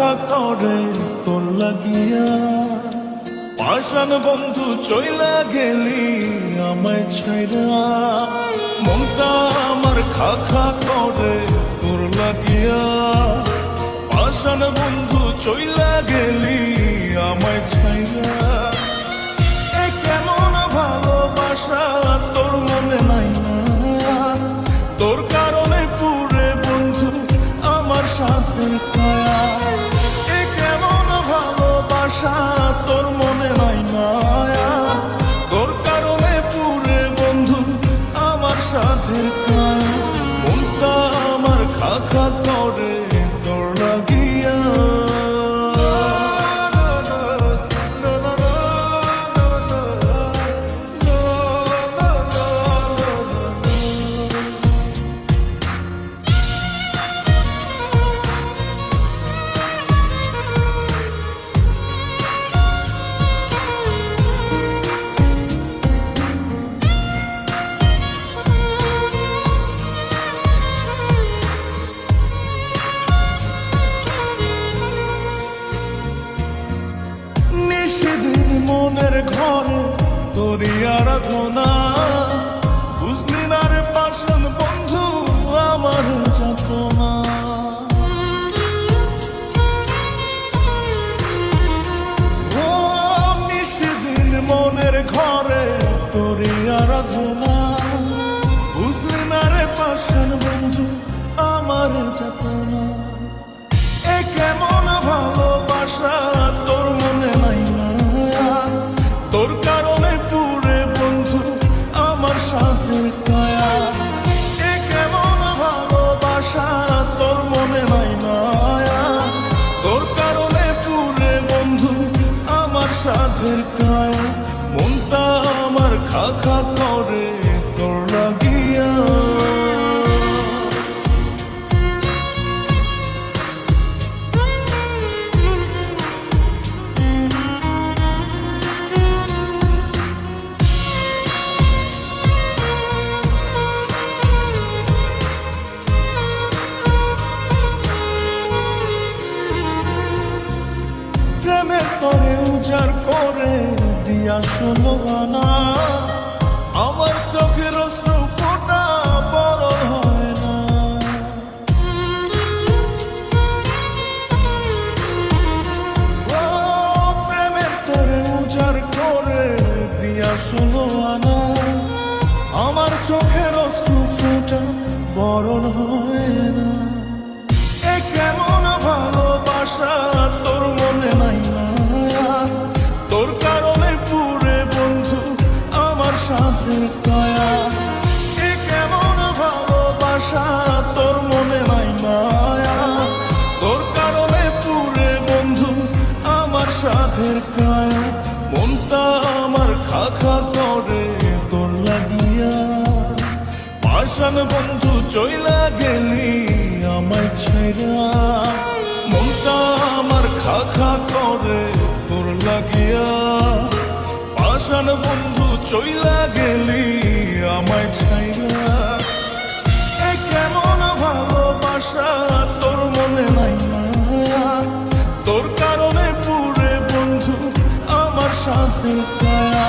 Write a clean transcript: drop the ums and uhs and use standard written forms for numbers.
খা করে তোর লাগিয়া, পাষাণ বন্ধু চইলা গেলি আমায় ছাইরা। মনটা আমার খা খা করে তোর লাগিয়া, পাষাণ বন্ধু চইলা গেলি আমায় ছাইরা। এ কেমন ভালোবাসা তোর মনে নাই না, তোর কারণে পুরে বন্ধু আমার সাথের কায়া। এ কেমন ভালোবাসা তোর মনে নাই মায়া, তোর কারণে পুরে বন্ধু আমার সাথের কায়া। মনটা আমার খা খা করে তোর লাগিয়া। মনের ঘরে তোরই আরাধনা, বুঝলি না রে পাষাণ বন্ধু আমার যাতনা। ও নিশিদিন মনের ঘরে তোরই আরাধনা, বুঝলি না রে পাষাণ বন্ধু আমার যাতনা। এ কেমন ভালোবাসা তোর মনে নাই না, তোর কারণে পুরে বন্ধু আমার সাথের কায়া। এ কেমন ভালোবাসা তোর মনে নাই মায়া, তোর কারণে পুরে বন্ধু আমার সাথের কায়া। মনটা আমার খা খা করে তোর লাগিয়া। প্রেমের তরে উজাড় করে দিয়া 16 আনা, আমার চোখের অশ্রু ফোঁটা বড় হয় না। ও প্রেমের তরে উজাড় করে দিয়া 16 আনা, আমার চোখের অশ্রু ফোঁটা বরণ হয় না। এ কেমন ভালোবাসা তোর মনে নাই মায়া, তোর কারণে পুরে বন্ধু আমার সাথের কায়া। এ কেমন ভালোবাসা তোর মনে নাই মায়া, তোর কারণে পুরে বন্ধু আমার সাথের কায়া। মনটা আমার খা খা করে তোর লাগিয়া, পাষাণ বন্ধু চইলা গেলি আমায় ছাইরা। মনটা আমার খা খা করে তোর লাগিয়া, পাষাণ বন্ধু চইলা গেলি আমায় ছাইরা। এ কেমন ভালোবাসা তোর মনে নাই মায়া, তোর কারণে পুরে বন্ধু আমার সাথের কায়া।